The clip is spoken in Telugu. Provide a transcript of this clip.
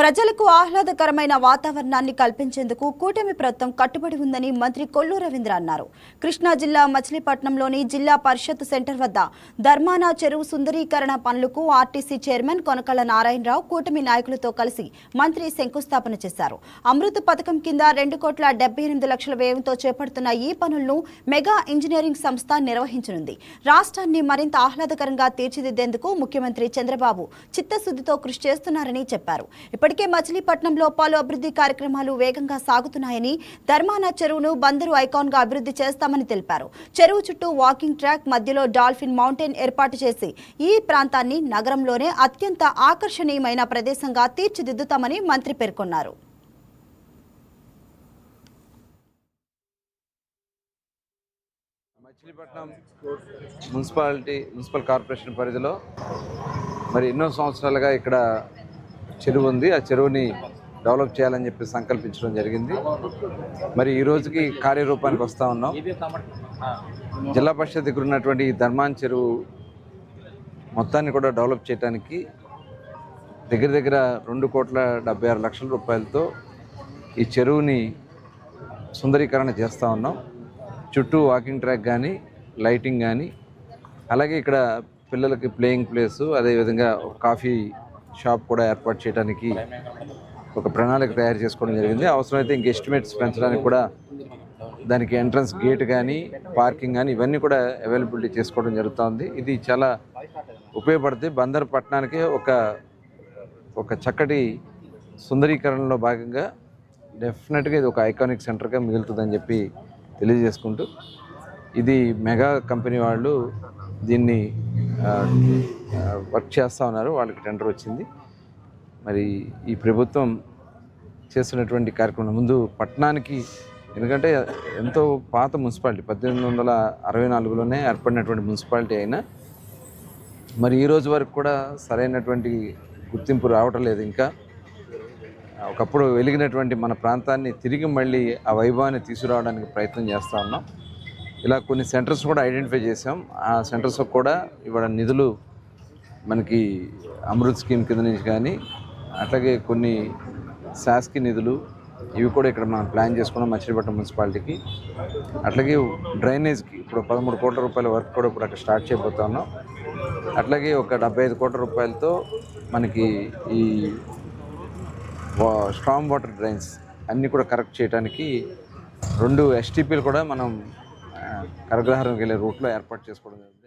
ప్రజలకు ఆహ్లాదకరమైన వాతావరణాన్ని కల్పించేందుకు కూటమి ప్రభుత్వం కట్టుబడి ఉందని మంత్రి కొల్లు రవీంద్ర అన్నారు. కృష్ణా జిల్లా మచిలీపట్నంలోని జిల్లా పరిషత్ సెంటర్ వద్ద ధర్మాన చెరువు సుందరీకరణ పనులకు ఆర్టీసీ చైర్మన్ కొనకళ్ళ నారాయణరావు కూటమి నాయకులతో కలిసి మంత్రి శంకుస్థాపన చేశారు. అమృత్ పథకం కింద 2,78,00,000 వ్యయంతో చేపడుతున్న ఈ పనులను మెగా ఇంజనీరింగ్ సంస్థ నిర్వహించనుంది. రాష్ట్రాన్ని మరింత ఆహ్లాదకరంగా తీర్చిదిద్దేందుకు ముఖ్యమంత్రి చంద్రబాబు చిత్తశుద్ధితో కృషి చేస్తున్నారని చెప్పారు. ఇప్పటికే మచిలీపట్నంలో పలు అభివృద్ధి కార్యక్రమాలు వేగంగా సాగుతున్నాయని, ధర్మాన చెరువును బందరు ఐకాన్ గా అభివృద్ధి చేస్తామని తెలిపారు. చెరువు చుట్టూ వాకింగ్ ట్రాక్, మధ్యలో డాల్ఫిన్ మౌంటైన్ ఏర్పాటు చేసి ఈ ప్రాంతాన్ని నగరంలోనే అత్యంత ఆకర్షణీయమైన ప్రదేశంగా తీర్చిదిద్దుతామని మంత్రి పేర్కొన్నారు. మచిలీపట్నం మున్సిపల్ కార్పొరేషన్ పరిధిలో మరి ఎన్నో సంవత్సరాలుగా ఇక్కడ చెరువు ఉంది. ఆ చెరువుని డెవలప్ చేయాలని చెప్పి సంకల్పించడం జరిగింది. మరి ఈ రోజుకి కార్యరూపానికి వస్తూ ఉన్నాం. జిల్లా పరిషత్ దగ్గర ఉన్నటువంటి ఈ ధర్మాన్ చెరువు మొత్తాన్ని కూడా డెవలప్ చేయడానికి దగ్గర 2,76,00,000 రూపాయలతో ఈ చెరువుని సుందరీకరణ చేస్తూ ఉన్నాం. చుట్టూ వాకింగ్ ట్రాక్ కానీ, లైటింగ్ కానీ, అలాగే ఇక్కడ పిల్లలకి ప్లేయింగ్ ప్లేసు, అదేవిధంగా కాఫీ షాప్ కూడా ఏర్పాటు చేయడానికి ఒక ప్రణాళిక తయారు చేసుకోవడం జరిగింది. అవసరమైతే ఇంక ఎస్టిమేట్స్ పెంచడానికి కూడా దానికి ఎంట్రన్స్ గేట్ కానీ, పార్కింగ్ కానీ ఇవన్నీ కూడా అవైలబిలిటీ చేసుకోవడం జరుగుతుంది. ఇది చాలా ఉపయోగపడుతుంది. బందర్ పట్టణానికి ఒక చక్కటి సుందరీకరణలో భాగంగా డెఫినెట్గా ఇది ఒక ఐకానిక్ సెంటర్గా మిగులుతుందని చెప్పి తెలియజేసుకుంటూ, ఇది మెగా కంపెనీ వాళ్ళు దీన్ని వర్క్ చేస్తూ ఉన్నారు. వాళ్ళకి టెండర్ వచ్చింది. మరి ఈ ప్రభుత్వం చేస్తున్నటువంటి కార్యక్రమం ముందు పట్టణానికి, ఎందుకంటే ఎంతో పాత మున్సిపాలిటీ, 1864లోనే ఏర్పడినటువంటి మున్సిపాలిటీ అయినా మరి ఈ రోజు వరకు కూడా సరైనటువంటి గుర్తింపు రావటం లేదు. ఇంకా ఒకప్పుడు వెలిగినటువంటి మన ప్రాంతాన్ని తిరిగి మళ్ళీ ఆ వైభవాన్ని తీసుకురావడానికి ప్రయత్నం చేస్తూ ఉన్నాం. ఇలా కొన్ని సెంటర్స్ కూడా ఐడెంటిఫై చేసాం. ఆ సెంటర్స్ కూడా ఇవాళ నిధులు మనకి అమృత్ స్కీమ్ కింద నుంచి కానీ, అట్లాగే కొన్ని శాస్కి నిధులు ఇవి కూడా ఇక్కడ మనం ప్లాన్ చేసుకున్నాం మచిలీపట్నం మున్సిపాలిటీకి. అట్లాగే డ్రైనేజ్కి ఇప్పుడు 13 కోట్ల రూపాయల వర్క్ కూడా ఇప్పుడు అక్కడ స్టార్ట్ చేయబోతా ఉన్నాం. అట్లాగే ఒక 75 కోట్ల రూపాయలతో మనకి ఈ స్ట్రాంగ్ వాటర్ డ్రైన్స్ అన్నీ కూడా కరెక్ట్ చేయడానికి 2 STPలు కూడా మనం కరగ్రహారంకి వెళ్ళే రూట్లో ఏర్పాటు చేసుకోవడం జరిగింది.